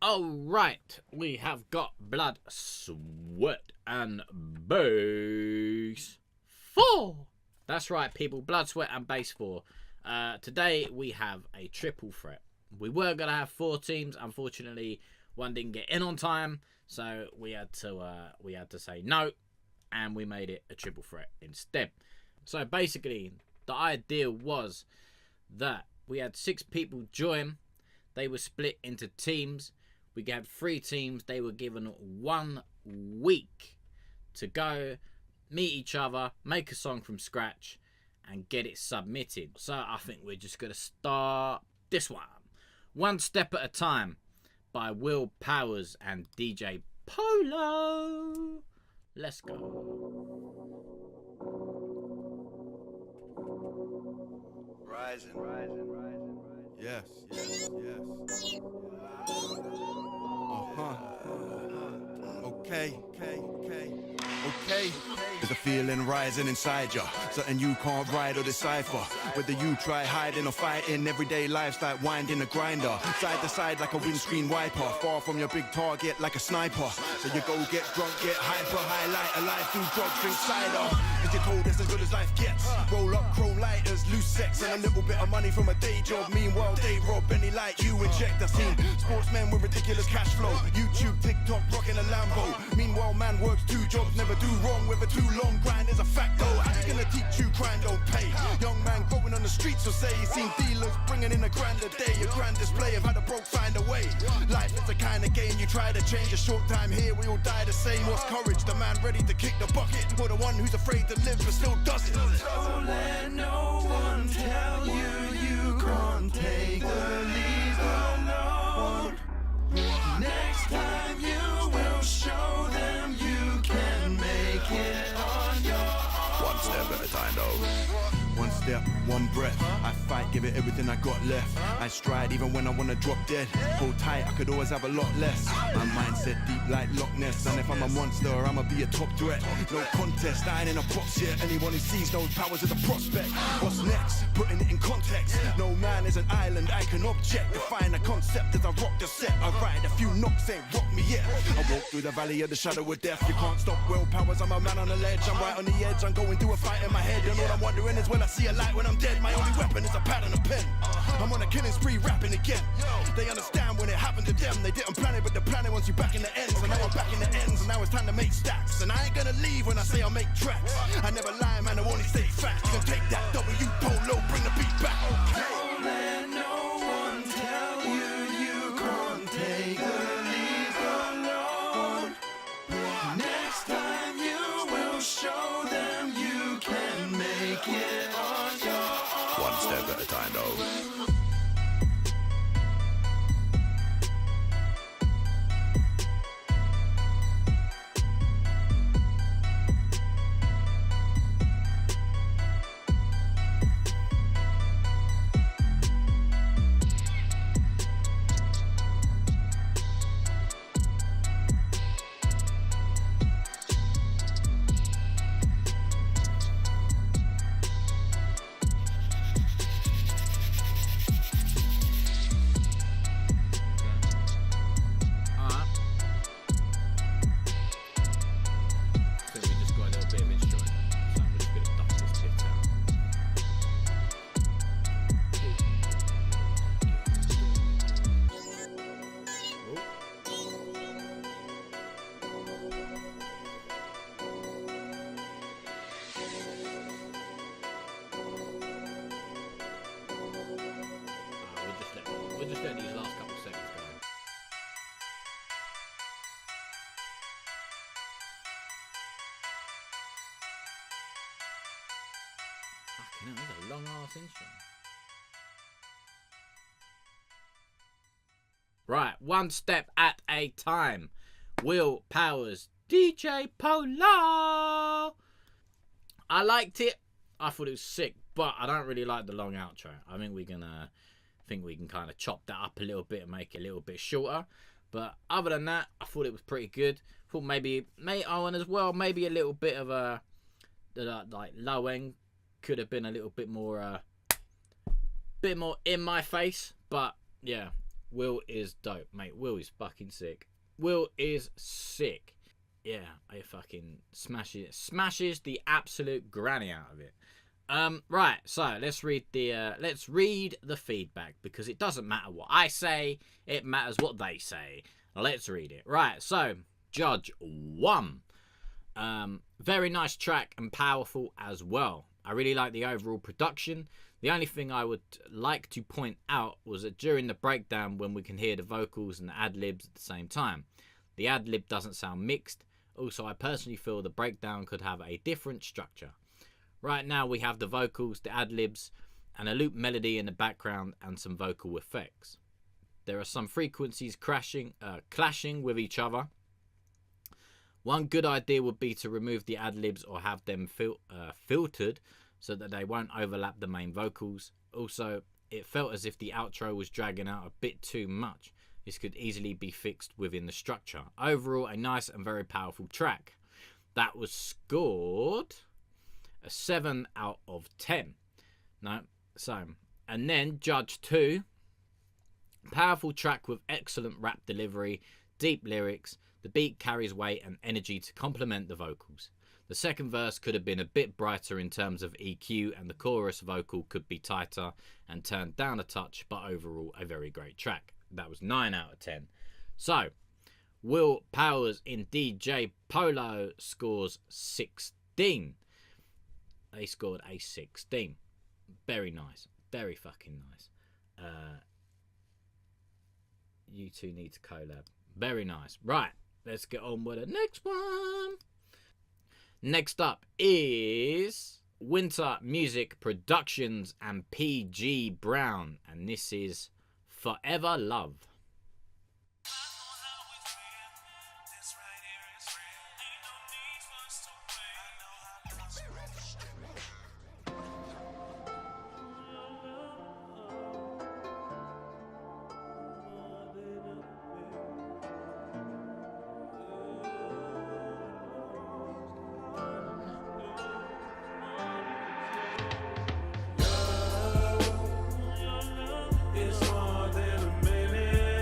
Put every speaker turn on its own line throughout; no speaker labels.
Alright, we have got blood, sweat, and bass 4. That's right, people. Blood, sweat, and bass 4. Today we have a triple threat. We were going to have 4 teams. Unfortunately, one didn't get in on time, so we had to say no, and we made it a triple threat instead. So basically, the idea was that we had 6 people join. They were split into teams. We had 3 teams. They were given 1 week to go, meet each other, make a song from scratch, and get it submitted. So I think we're just going to start this one. One Step at a Time by Will Powers and DJ Polo. Let's go.
Rising. Yes. Okay. There's a feeling rising inside ya, something you can't ride or decipher. Whether you try hiding or fighting, everyday life's like winding a grinder. Side to side like a windscreen wiper, far from your big target like a sniper. So you go get drunk, get hyper, highlight a life through drugs, drink cider. Cause you're told it's as good as life gets. Roll up chrome lighters, loose sex, and a little bit of money from a day job. Meanwhile, they rob any light you inject. I've seen sportsmen with ridiculous cash flow, YouTube, TikTok, rocking a Lambo. Meanwhile, man works 2 jobs, never do wrong with a too long grind is a fact though. I'm just gonna teach you crime don't pay. Young man growing on the streets will say he's seen dealers bringing in a grand a day. A grand display of how the broke find a way. Life is the kind of game you try to change. A short time here, we all die the same. What's courage? The man ready to kick the bucket, or the one who's afraid to live but still does it? Don't let no one tell you can't take the lead alone. Next time you will show them you can make it on your own. One step at a time though. One step, one breath. I fight, give it everything I got left. I stride even when I wanna drop dead. Hold tight, I could always have a lot less. My mindset deep like Loch Ness. And if I'm a monster, I'ma be a top threat. No contest, I ain't in a box yet. Anyone who sees those powers is a prospect. What's next? Putting it in context. No man is an island, I can object. Define a concept as I rock the set. I ride a few knocks, ain't rock me yet. I walk through the valley of the shadow of death. You can't stop Will Powers, I'm a man on the ledge. I'm right on the edge, I'm going through a fight in my head. And all I'm wondering is will I see a light when I'm dead? My only weapon is a pad and a pen. I'm on a killing spree rapping again. They understand when it happened to them. They didn't plan it, but the planet wants you back in the ends. And now I'm back in the ends, and now it's time to make stacks. And I ain't gonna leave when I say I'll make tracks. I never lie, man, I only say facts. You can take that W Polo, bring the beat back. Don't let no one tell you can't take the lead alone. Next time you will show them you can make it on your own. One step at a time though. We'll just let these last couple of seconds go. Fucking hell, that's a long ass intro. Right, One Step at a Time. Will Powers, DJ Polo. I liked it. I thought it was sick, but I don't really like the long outro. I think we can kind of chop that up a little bit and make it a little bit shorter. But other than that, I thought it was pretty good. Thought maybe and as well, maybe a little bit of a like low end could have been a little bit more in my face. But yeah,
Will is dope, mate. Will is fucking sick. Will is sick. Yeah, I fucking smashes the absolute granny out of it. Right, so let's read the feedback, because it doesn't matter what I say, it matters what they say. Let's read it. Right, so Judge 1. Very nice track and powerful as well. I really like the overall production. The only thing I would like to point out was that during the breakdown, when we can hear the vocals and the ad-libs at the same time, the ad-lib doesn't sound mixed. Also, I personally feel the breakdown could have a different structure. Right now we have the vocals, the ad-libs, and a loop melody in the background and some vocal effects. There are some frequencies clashing with each other. One good idea would be to remove the ad-libs or have them filtered so that they won't overlap the main vocals. Also, it felt as if the outro was dragging out a bit too much. This could easily be fixed within the structure. Overall, a nice and very powerful track. That was scored a 7 out of 10. No, so, and then Judge 2. Powerful track with excellent rap delivery, deep lyrics. The beat carries weight and energy to complement the vocals. The second verse could have been a bit brighter in terms of EQ, and the chorus vocal could be tighter and turned down a touch, but overall a very great track. That was 9 out of 10. So, Will Powers in DJ Polo scores 16. They scored a 16. Very nice. Very fucking nice. You two need to collab. Very nice. Right, let's get on with the next one. Next up is Winter Music Productions and PG Brown, and this is Forever Love.
It's more than a minute.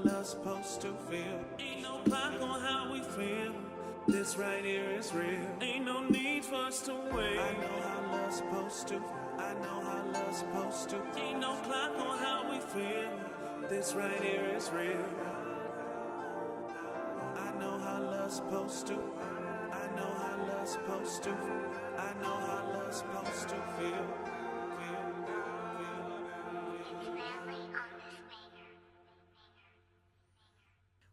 love's supposed to feel. Ain't no clock on how we feel. This right here is real. Ain't no need for us to wait. I know how love's supposed to. I know how love's supposed to. Ain't no clock on how we feel. This right here is real. I know how love's supposed to. I know how love's supposed to. I know how love's supposed to feel.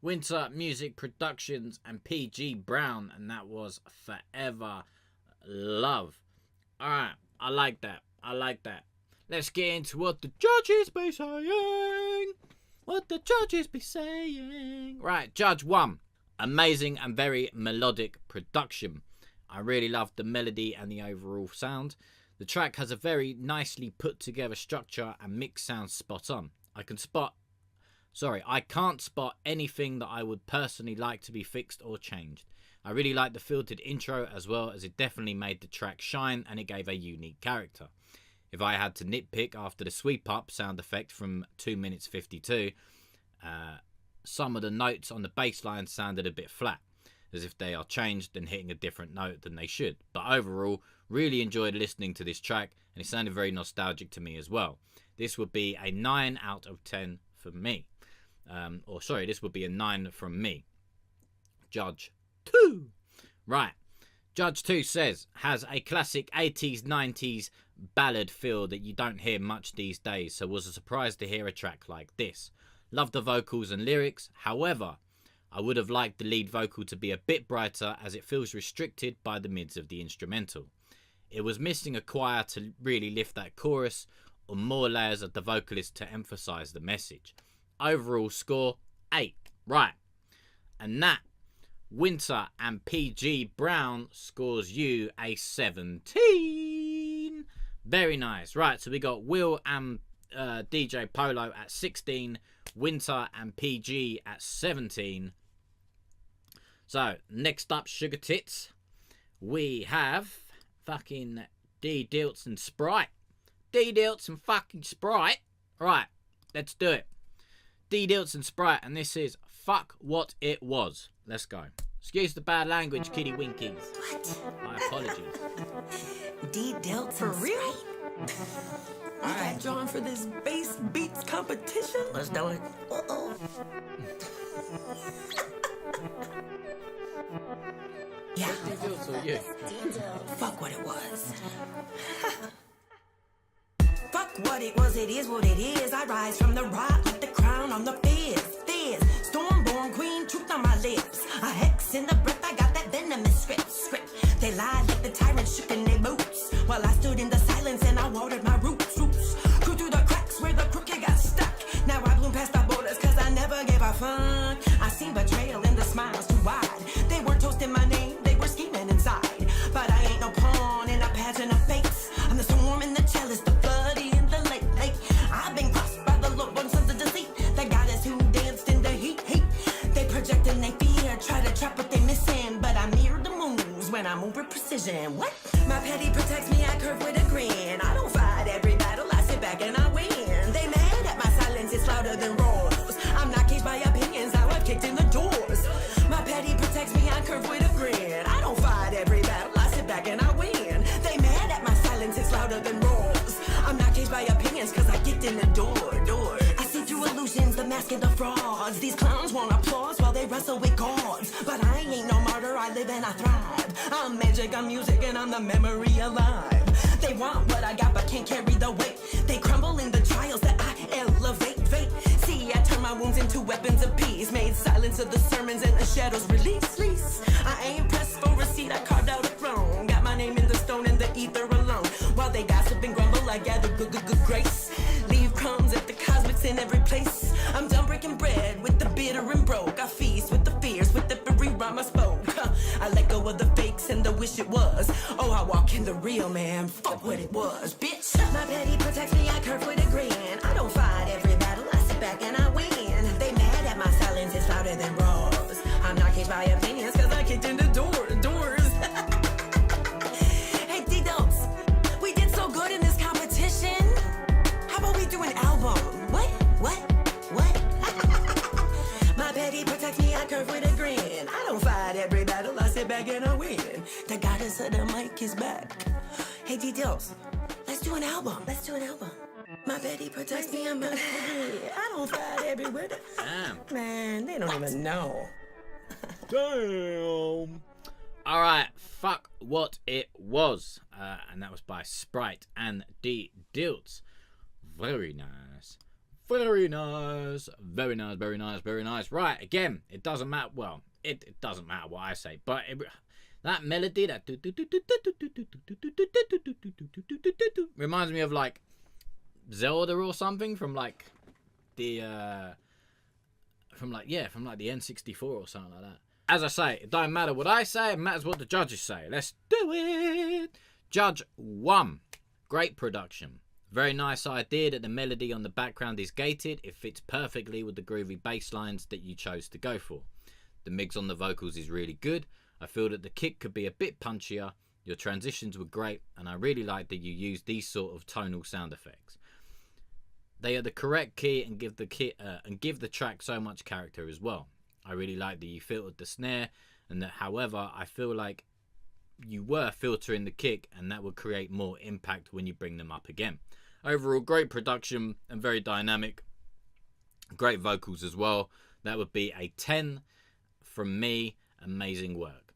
Winter Music Productions and PG Brown, and that was Forever Love. Alright, I like that. I like that. Let's get into what the judges be saying. What the judges be saying. Right, Judge 1. Amazing and very melodic production. I really loved the melody and the overall sound. The track has a very nicely put together structure and mix sounds spot on. I can't spot anything that I would personally like to be fixed or changed. I really like the filtered intro as well, as it definitely made the track shine and it gave a unique character. If I had to nitpick after the sweep up sound effect from 2 minutes 52, some of the notes on the bass line sounded a bit flat, as if they are changed and hitting a different note than they should. But overall, really enjoyed listening to this track, and it sounded very nostalgic to me as well. This would be a 9 out of 10 for me. This would be a 9 from me. Judge 2. Right. Judge 2 says, has a classic 80s, 90s ballad feel that you don't hear much these days, so was surprised to hear a track like this. Love the vocals and lyrics, however, I would have liked the lead vocal to be a bit brighter, as it feels restricted by the mids of the instrumental. It was missing a choir to really lift that chorus, or more layers of the vocalist to emphasise the message. Overall score 8. Right, and that Winter and PG Brown scores you a 17. Very nice. Right, so we got Will and DJ Polo at 16, Winter and PG at 17. So next up, Sugar Tits, we have fucking D Dilts and Sprite. D Dilts and fucking Sprite. Right, let's do it. D Dilts and Sprite, and this is Fuck What It Was. Let's go. Excuse the bad language, kitty winkies.
What?
My apologies.
D Dilts for real? I got drawn for this bass beats competition. Let's do it. Uh-oh. Yeah.
D Dilts or you?
Fuck what it was. Fuck what it was, it is what it is. I rise from the rock like the crown on the fizz. Stormborn queen, truth on my lips. A hex in the breath, I got that venomous script. They lied like the tyrant shook in their boots, while I stood in the silence and I watered my roots. Grew through the cracks where the crooked got stuck. Now I bloom past the borders cause I never gave a fuck. I seen betrayal in the smiles too wide. They weren't toasting my name, they were scheming inside. But I ain't no pawn in a pageant of fates. I'm the storm in the chalice, the bloody in the lake. I've been crossed by the Lord one sons of deceit. The goddess who danced in the heat. They project and they fear, try to trap what they missing. But I mirror the moves when I move with precision. What? My petty protects me, I curve with a grin. I don't fight every battle, I sit back and I win. They mad at my silence, it's louder than roars. I'm not caged by opinions, now I've kicked in the doors. My petty protects me, I curve with a grin. I don't fight every battle, I sit back and I win. They mad at my silence, it's louder than roars. I'm not caged by opinions, cause I kicked in the door. I see through illusions, the mask and the frauds. These clowns want applause while they wrestle with gods. But I ain't no martyr, I live and I thrive. I'm magic, I'm music, and I'm the memory alive. They want what I got, but can't carry the weight. They crumble in the trials that I elevate. See, I turn my wounds into weapons of peace. Made silence of the sermons and the shadows release. I ain't pressed for a seat, I carved out a throne. Got my name in the stone and the ether alone. While they gossip and grumble, I gather good grace. Leave crumbs at the cosmics in every place. I'm done breaking bread with the bitter and broke. I feast with the fears, with every rhyme I spoke. I let go of the fakes and the wish it was. Oh, I walk in the real, man. Fuck what it was, bitch. My petty protects me, I curve with a grin. I don't fight every battle, I sit back and I win. They mad at my silence, it's louder than roars. I'm not caged by opinions, cause I kicked in the doors. Hey, D-Dubs, we did so good in this competition. How about we do an album? What? Betty protects me, I curve with a grin. I don't fight every battle, I sit back and I win. The goddess of the mic is back. Hey, D-Dills, let's do an album. Let's do an album. My Betty protects me, I'm a I don't fight everywhere.
Damn.
Man, they don't even know.
Damn. Alright, fuck what it was. And that was by Sprite and D Dilts. Very nice. Very nice. Very nice, very nice, very nice. Right, again, it doesn't matter. Well, it doesn't matter what I say, but that melody, that reminds me of like Zelda or something from like the from like the N64 or something like that. As I say, it don't matter what I say, it matters what the judges say. Let's do it. Judge 1. Great production. Very nice idea that the melody on the background is gated. It fits perfectly with the groovy bass lines that you chose to go for. The mix on the vocals is really good. I feel that the kick could be a bit punchier. Your transitions were great, and I really like that you used these sort of tonal sound effects. They are the correct key and give the track so much character as well. I really like that you filtered the snare, and that, however, I feel like you were filtering the kick, and that would create more impact when you bring them up again. Overall, great production and very dynamic. Great vocals as well. That would be a 10 from me. Amazing work.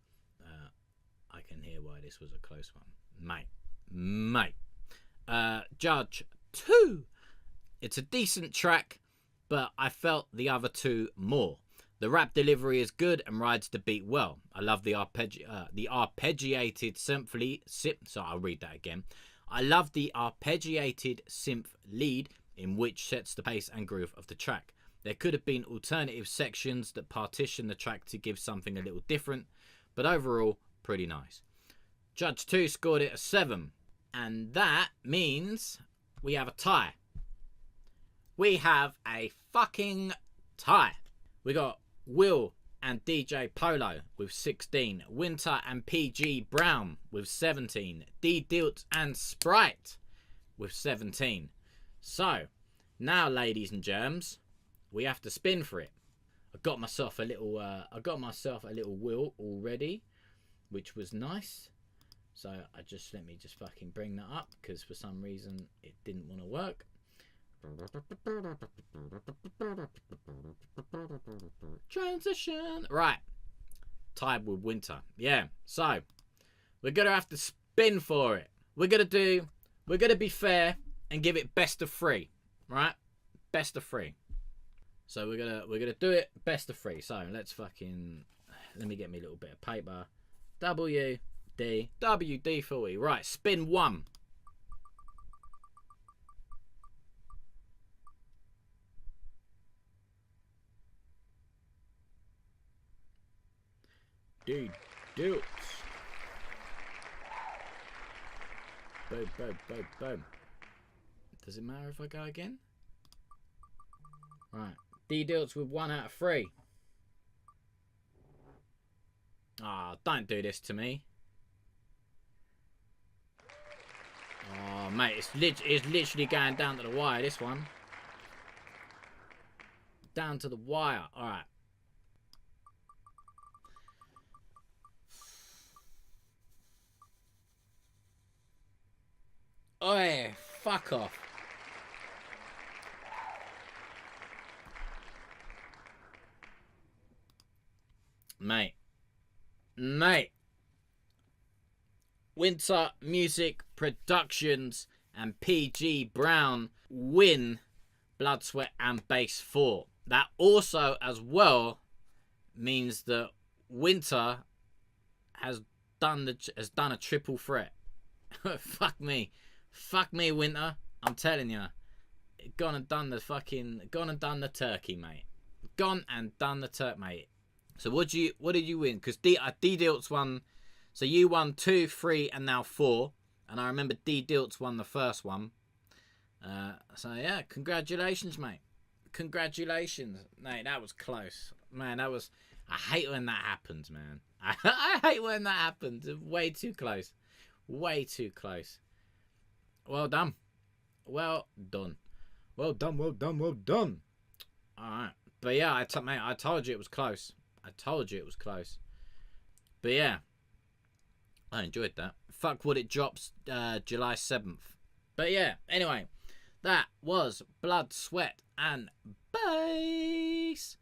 I can hear why this was a close one. Mate. Judge 2. It's a decent track, but I felt the other two more. The rap delivery is good and rides the beat well. I love the arpeggiated synth lead. I'll read that again. I love the arpeggiated synth lead in which sets the pace and groove of the track. There could have been alternative sections that partition the track to give something a little different, but overall, pretty nice. Judge 2 scored it a 7, and that means we have a tie. We have a fucking tie. We got Will and DJ Polo with 16, Winter and PG Brown with 17, D Dilt and Sprite with 17. So, now ladies and germs, we have to spin for it. I got myself a little wheel already, which was nice. So let me just fucking bring that up, because for some reason it didn't want to work. Transition. Right. Tied with Winter. Yeah. So we're gonna have to spin for it. We're gonna be fair and give it best of 3. Right? Best of 3. So we're gonna do it best of 3. So let me get me a little bit of paper. WD for you. Right, spin 1. D Dilts. Boom, boom, boom, boom. Does it matter if I go again? Right. D Dilts with 1 out of 3. Ah, don't do this to me. Oh, mate, it's literally going down to the wire, this one. Down to the wire. Alright. Oi, fuck off. Mate. Winter Music Productions and PG Brown win Blood, Sweat and Bass 4. That also as well means that Winter has done a triple threat. Fuck me, Winter. I'm telling you, gone and done the turkey, mate. Gone and done the turkey, mate. So what did you win? Because D Dilts won. So you won 2, 3, and now 4. And I remember D Dilts won the first one. So yeah, congratulations, mate. Congratulations, mate. That was close, man. I hate when that happens, man. I hate when that happens. Way too close. Way too close. Well done. Well done. Well done. Well done. Well done. All right. But yeah, mate, I told you it was close. I told you it was close. But yeah, I enjoyed that. Fuck What It drops July 7th. But yeah, anyway, that was Blood, Sweat and Bass.